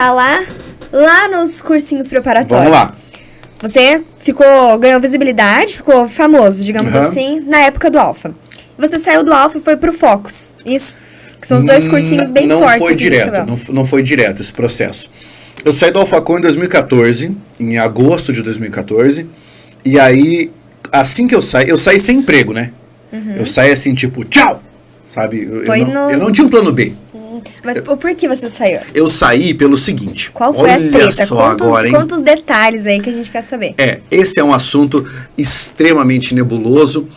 lá nos cursinhos preparatórios. Vamos lá. Você ganhou visibilidade, ficou famoso, digamos assim, na época do Alfa. Você saiu do Alfa e foi pro Focus, isso? Que são os dois cursinhos bem fortes. Não foi direto esse processo. Eu saí do Alfacom em 2014, em agosto de 2014, e aí, assim que eu saí sem emprego, né? Eu saí assim, tipo, tchau! Sabe? Eu não tinha um plano B. Mas por que você saiu? Eu saí pelo seguinte. Qual foi a treta? Só agora, hein? Quantos detalhes aí que a gente quer saber? Esse é um assunto extremamente nebuloso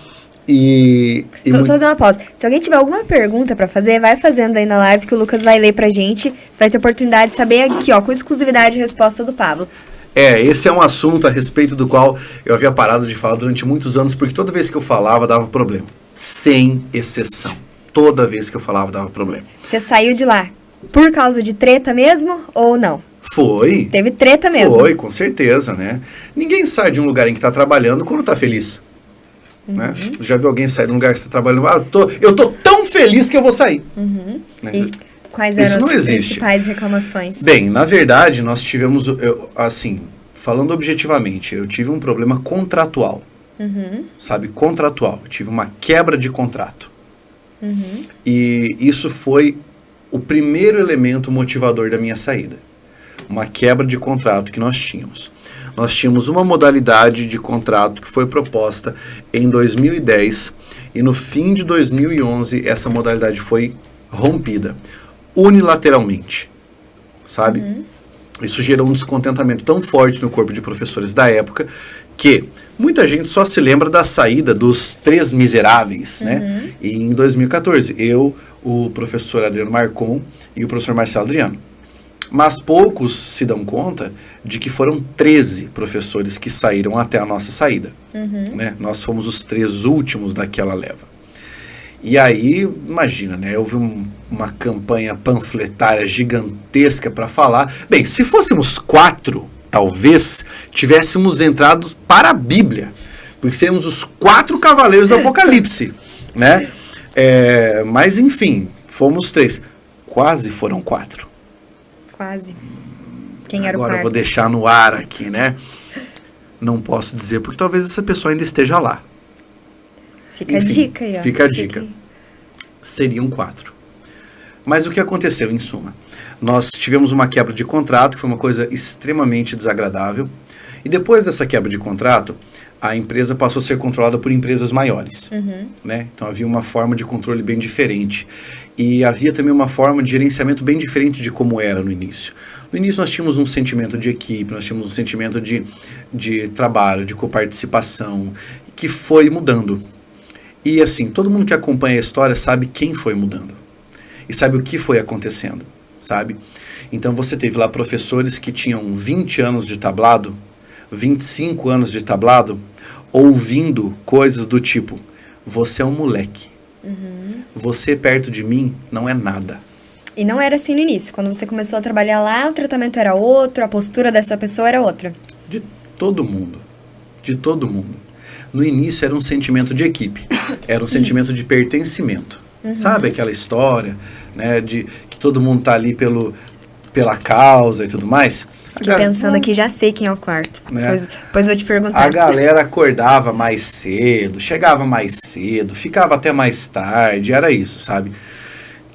Só fazer uma pausa. Se alguém tiver alguma pergunta pra fazer, vai fazendo aí na live que o Lucas vai ler pra gente. Você vai ter oportunidade de saber aqui, ó, com exclusividade a resposta do Pablo. Esse é um assunto a respeito do qual eu havia parado de falar durante muitos anos, porque toda vez que eu falava dava problema. Sem exceção. Toda vez que eu falava dava problema. Você saiu de lá por causa de treta mesmo ou não? Foi. Teve treta mesmo? Foi, com certeza, né? Ninguém sai de um lugar em que está trabalhando quando está feliz. Né? Já viu alguém sair de um lugar que você está trabalhando? Eu tô tão feliz que eu vou sair. Né? E quais eram as principais reclamações? Bem, na verdade, nós tivemos, assim, falando objetivamente, eu tive um problema contratual. Sabe, contratual. Eu tive uma quebra de contrato. E isso foi o primeiro elemento motivador da minha saída. Uma quebra de contrato que nós tínhamos. Nós tínhamos uma modalidade de contrato que foi proposta em 2010 e no fim de 2011 essa modalidade foi rompida unilateralmente, sabe? Isso gerou um descontentamento tão forte no corpo de professores da época que muita gente só se lembra da saída dos 3 miseráveis, né? E em 2014, eu, o professor Adriano Marcon e o professor Marcelo Adriano. Mas poucos se dão conta de que foram 13 professores que saíram até a nossa saída. Né? Nós fomos os 3 últimos daquela leva. E aí, imagina, né? Houve uma campanha panfletária gigantesca para falar. Bem, se fôssemos 4, talvez tivéssemos entrado para a Bíblia. Porque seríamos os 4 cavaleiros do Apocalipse. Né? Mas, enfim, fomos 3. Quase foram 4. Quase. Quem era o quarto? Agora eu vou deixar no ar aqui, né? Não posso dizer, porque talvez essa pessoa ainda esteja lá. Fica a dica aí, ó. Fica a dica. Seriam 4. Mas o que aconteceu, em suma? Nós tivemos uma quebra de contrato, que foi uma coisa extremamente desagradável. E depois dessa quebra de contrato, a empresa passou a ser controlada por empresas maiores. Né? Então havia uma forma de controle bem diferente. E havia também uma forma de gerenciamento bem diferente de como era no início. No início nós tínhamos um sentimento de equipe, nós tínhamos um sentimento de trabalho, de coparticipação, que foi mudando. E assim, todo mundo que acompanha a história sabe quem foi mudando. E sabe o que foi acontecendo, sabe? Então você teve lá professores que tinham 20 anos de tablado, 25 anos de tablado, ouvindo coisas do tipo: você é um moleque. Você perto de mim não é nada. E não era assim no início. Quando você começou a trabalhar lá, o tratamento era outro, a postura dessa pessoa era outra. De todo mundo. De todo mundo. No início era um sentimento de equipe. Era um sentimento de pertencimento. Sabe aquela história, né, de que todo mundo tá ali pela causa e tudo mais? Fiquei pensando aqui, já sei quem é o quarto. Né? Depois eu vou te perguntar. A galera acordava mais cedo, chegava mais cedo, ficava até mais tarde, era isso, sabe?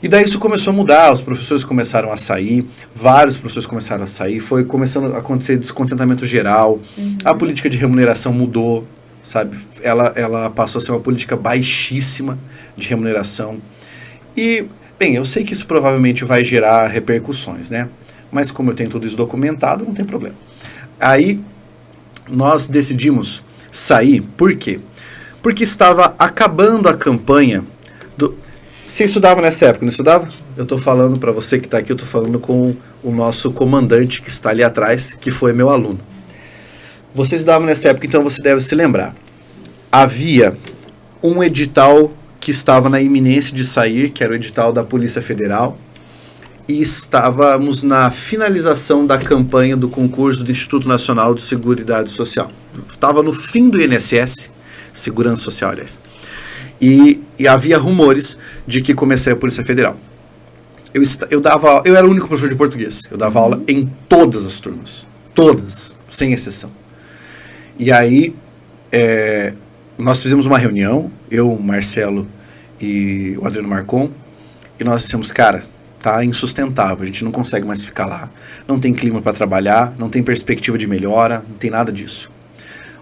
E daí isso começou a mudar, os professores começaram a sair, vários professores começaram a sair, foi começando a acontecer descontentamento geral, a política de remuneração mudou, sabe? Ela passou a ser uma política baixíssima de remuneração. E, bem, eu sei que isso provavelmente vai gerar repercussões, né? Mas como eu tenho tudo isso documentado, não tem problema. Aí, nós decidimos sair, por quê? Porque estava acabando a campanha do... Você estudava nessa época, não estudava? Eu estou falando para você que está aqui, eu estou falando com o nosso comandante que está ali atrás, que foi meu aluno. Você estudava nessa época, então você deve se lembrar. Havia um edital que estava na iminência de sair, que era o edital da Polícia Federal, e estávamos na finalização da campanha do concurso do Instituto Nacional de Seguridade Social. Estava no fim do INSS, Segurança Social, aliás. E havia rumores de que começaria a Polícia Federal. eu era o único professor de português. Eu dava aula em todas as turmas. Todas, sem exceção. E aí, nós fizemos uma reunião, eu, o Marcelo e o Adriano Marcon, e nós dissemos, cara, tá insustentável, a gente não consegue mais ficar lá. Não tem clima para trabalhar, não tem perspectiva de melhora, não tem nada disso.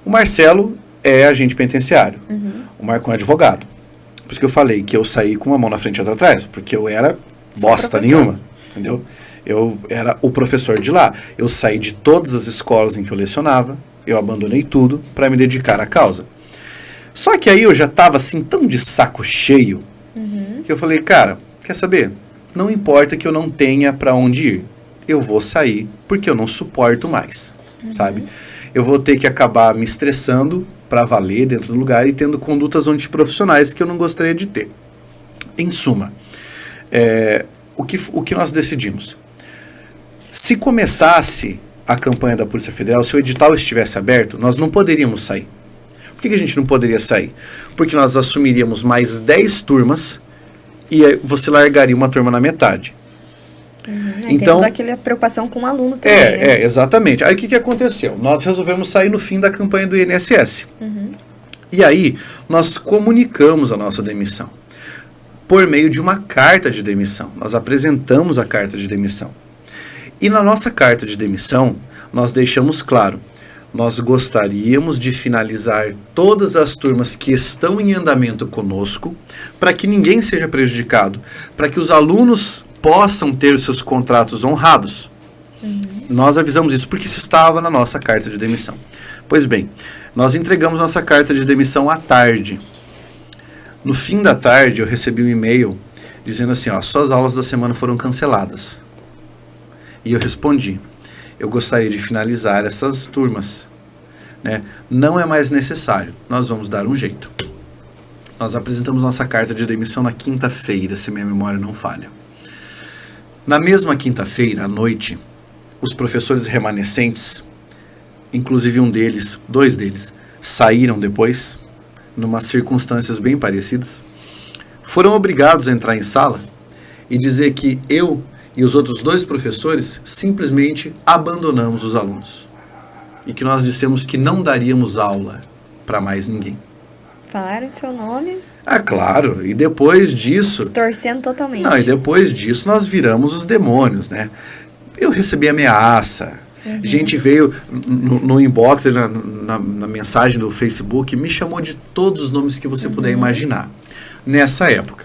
O Marcelo é agente penitenciário, o Marcon é advogado. Por isso que eu falei que eu saí com uma mão na frente e outra atrás, porque eu era bosta nenhuma, entendeu? Eu era o professor de lá. Eu saí de todas as escolas em que eu lecionava, eu abandonei tudo para me dedicar à causa. Só que aí eu já estava assim tão de saco cheio, que eu falei, cara, quer saber? Não importa que eu não tenha para onde ir. Eu vou sair porque eu não suporto mais, sabe? Eu vou ter que acabar me estressando para valer dentro do lugar e tendo condutas antiprofissionais que eu não gostaria de ter. Em suma, o que nós decidimos? Se começasse a campanha da Polícia Federal, se o edital estivesse aberto, nós não poderíamos sair. Por que a gente não poderia sair? Porque nós assumiríamos mais 10 turmas e aí você largaria uma turma na metade. Então, tem aquela preocupação com o aluno também, né? Exatamente. Aí o que aconteceu? Nós resolvemos sair no fim da campanha do INSS. E aí nós comunicamos a nossa demissão por meio de uma carta de demissão. Nós apresentamos a carta de demissão. E na nossa carta de demissão, nós deixamos claro, nós gostaríamos de finalizar todas as turmas que estão em andamento conosco, para que ninguém seja prejudicado, para que os alunos possam ter os seus contratos honrados. Nós avisamos isso porque isso estava na nossa carta de demissão. Pois bem, nós entregamos nossa carta de demissão à tarde. No fim da tarde, eu recebi um e-mail dizendo assim, suas aulas da semana foram canceladas. E eu respondi, eu gostaria de finalizar essas turmas, né? Não é mais necessário, nós vamos dar um jeito. Nós apresentamos nossa carta de demissão na quinta-feira, se minha memória não falha. Na mesma quinta-feira, à noite, os professores remanescentes, inclusive dois deles, saíram depois, numas circunstâncias bem parecidas, foram obrigados a entrar em sala e dizer que eu e os outros 2 professores simplesmente abandonamos os alunos. E que nós dissemos que não daríamos aula para mais ninguém. Falaram seu nome? Claro. E depois disso... Distorcendo totalmente. Não, e depois disso nós viramos os demônios, né? Eu recebi ameaça. Gente veio no inbox, na mensagem do Facebook, me chamou de todos os nomes que você puder imaginar. Nessa época.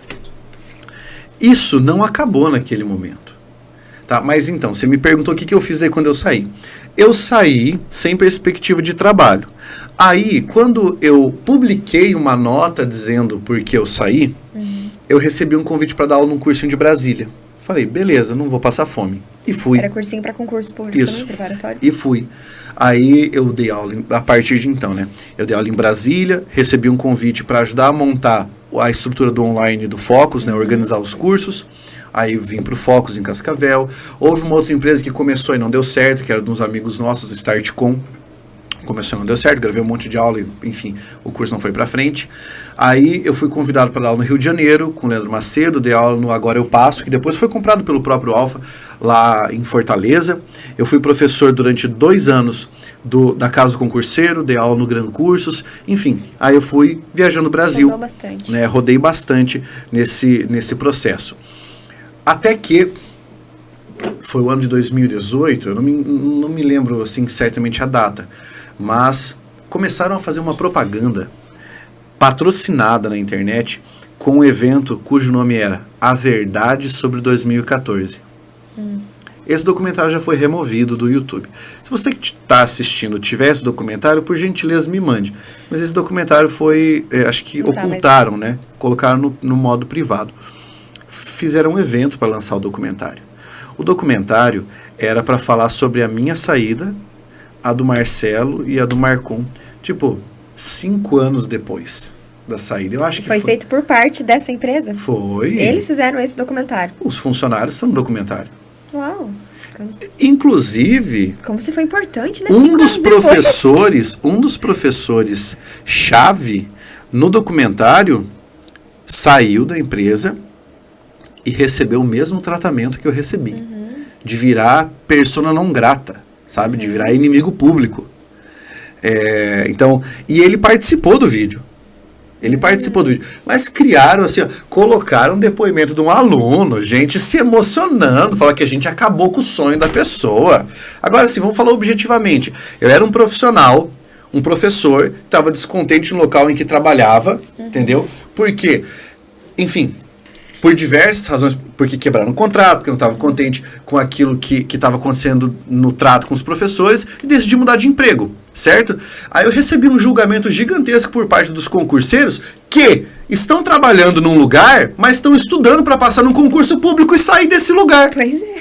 Isso não acabou naquele momento. Tá, mas então, você me perguntou o que eu fiz daí quando eu saí. Eu saí sem perspectiva de trabalho. Aí, quando eu publiquei uma nota dizendo por que eu saí, eu recebi um convite para dar aula num cursinho de Brasília. Falei, beleza, não vou passar fome. E fui. Era cursinho para concurso público. Isso. Também, preparatório? E fui. Aí eu dei aula, a partir de então, né? Eu dei aula em Brasília, recebi um convite para ajudar a montar a estrutura do online do Focus, né? Organizar os cursos. Aí vim para o Focus em Cascavel. Houve uma outra empresa que começou e não deu certo, que era de uns amigos nossos, Startcom. Começou e não deu certo, gravei um monte de aula e, enfim, o curso não foi para frente. Aí eu fui convidado para dar aula no Rio de Janeiro, com o Leandro Macedo, dei aula no Agora Eu Passo, que depois foi comprado pelo próprio Alfa, lá em Fortaleza. Eu fui professor durante 2 anos da Casa do Concurseiro, dei aula no Gran Cursos, enfim. Aí eu fui viajando o Brasil. Rodou bastante. Né, rodei bastante nesse processo. Até que foi o ano de 2018, eu não me lembro assim certamente a data, mas começaram a fazer uma propaganda patrocinada na internet com um evento cujo nome era A Verdade sobre 2014. Esse documentário já foi removido do YouTube. Se você que está assistindo tiver esse documentário, por gentileza me mande. Mas esse documentário foi, acho que ocultaram, né? Colocaram no modo privado. Fizeram um evento para lançar o documentário. O documentário era para falar sobre a minha saída, a do Marcelo e a do Marcon. 5 anos depois da saída. Eu acho que foi feito por parte dessa empresa? Foi. Eles fizeram esse documentário? Os funcionários estão no documentário. Uau. Inclusive... Como se foi importante, né? Um dos professores chave no documentário saiu da empresa e receber o mesmo tratamento que eu recebi. De virar persona não grata, sabe? De virar inimigo público. Então, e ele participou do vídeo. Mas criaram assim, ó, colocaram depoimento de um aluno, gente se emocionando, falar que a gente acabou com o sonho da pessoa. Agora sim, vamos falar objetivamente. Eu era um profissional, um professor, estava descontente no local em que trabalhava, entendeu? Por quê? Enfim, por diversas razões, porque quebraram o contrato, porque não estava contente com aquilo que estava acontecendo no trato com os professores e decidi mudar de emprego, certo? Aí eu recebi um julgamento gigantesco por parte dos concurseiros que estão trabalhando num lugar, mas estão estudando para passar num concurso público e sair desse lugar. Pois é.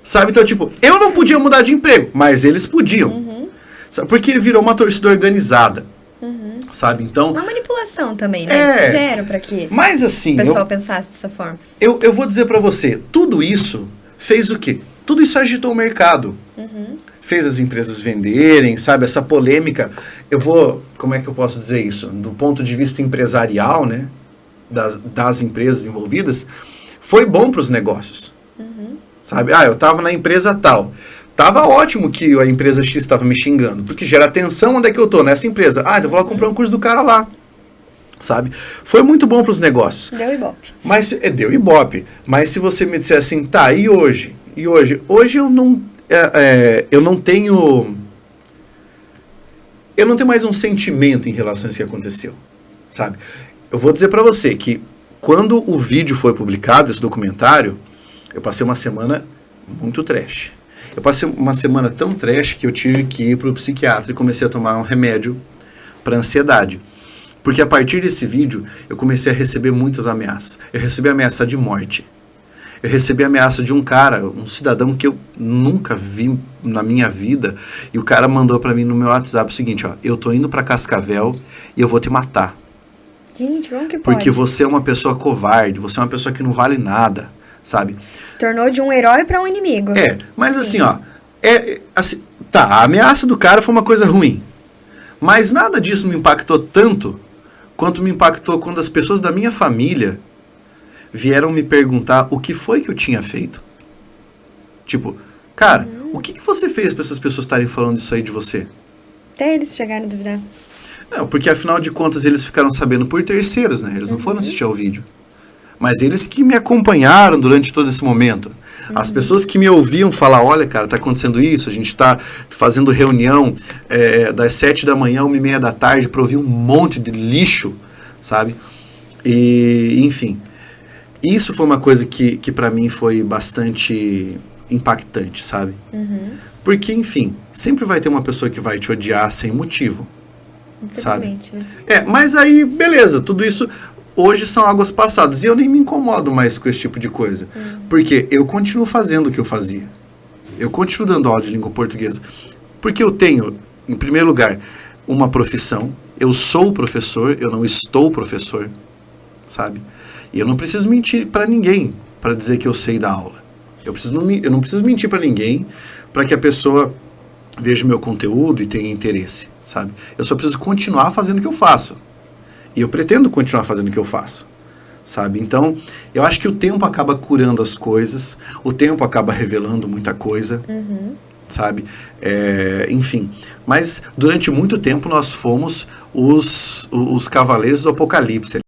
Sabe? Então, tipo, eu não podia mudar de emprego, mas eles podiam. Sabe? Porque virou uma torcida organizada. Sabe? Então, uma manipulação também, né? Eles fizeram pra que mas, assim, o pessoal pensasse dessa forma. Eu vou dizer pra você, tudo isso fez o quê? Tudo isso agitou o mercado. Fez as empresas venderem, sabe? Essa polêmica. Como é que eu posso dizer isso? Do ponto de vista empresarial, né? Das empresas envolvidas, foi bom pros negócios. Sabe? Eu tava na empresa tal. Tava ótimo que a empresa X estava me xingando, porque gera atenção onde é que eu tô, nessa empresa. Então eu vou lá comprar um curso do cara lá, sabe? Foi muito bom para os negócios. Deu ibope. Deu ibope. Mas se você me disser assim, tá, e hoje? Hoje eu não tenho mais um sentimento em relação a isso que aconteceu, sabe? Eu vou dizer para você que quando o vídeo foi publicado, esse documentário, eu passei uma semana muito trash. Eu passei uma semana tão trash que eu tive que ir para o psiquiatra e comecei a tomar um remédio para ansiedade. Porque a partir desse vídeo, eu comecei a receber muitas ameaças. Eu recebi ameaça de morte. Eu recebi ameaça de um cara, um cidadão que eu nunca vi na minha vida. E o cara mandou para mim no meu WhatsApp o seguinte, ó, eu tô indo para Cascavel e eu vou te matar. Gente, como que pode? Porque você é uma pessoa covarde, você é uma pessoa que não vale nada. Sabe? Se tornou de um herói para um inimigo. Mas assim, ó, a ameaça do cara foi uma coisa ruim. Mas nada disso me impactou tanto quanto me impactou quando as pessoas da minha família vieram me perguntar o que foi que eu tinha feito. Tipo, cara, o que você fez para essas pessoas estarem falando isso aí de você? Até eles chegaram a duvidar. Não, porque afinal de contas eles ficaram sabendo por terceiros, né? Eles não foram assistir ao vídeo. Mas eles que me acompanharam durante todo esse momento. As pessoas que me ouviam falar, olha, cara, tá acontecendo isso, a gente tá fazendo reunião das 7 da manhã, 1h30 da tarde, para ouvir um monte de lixo, sabe? E, enfim, isso foi uma coisa que para mim foi bastante impactante, sabe? Porque, enfim, sempre vai ter uma pessoa que vai te odiar sem motivo, sabe? Né? Mas aí, beleza, tudo isso... Hoje são águas passadas e eu nem me incomodo mais com esse tipo de coisa. Porque eu continuo fazendo o que eu fazia. Eu continuo dando aula de língua portuguesa. Porque eu tenho, em primeiro lugar, uma profissão. Eu sou professor, eu não estou professor. Sabe? E eu não preciso mentir para ninguém para dizer que eu sei dar aula. Eu não preciso mentir para ninguém para que a pessoa veja o meu conteúdo e tenha interesse. Sabe? Eu só preciso continuar fazendo o que eu faço. E eu pretendo continuar fazendo o que eu faço, sabe? Então, eu acho que o tempo acaba curando as coisas, o tempo acaba revelando muita coisa, sabe? Enfim, mas durante muito tempo nós fomos os cavaleiros do apocalipse.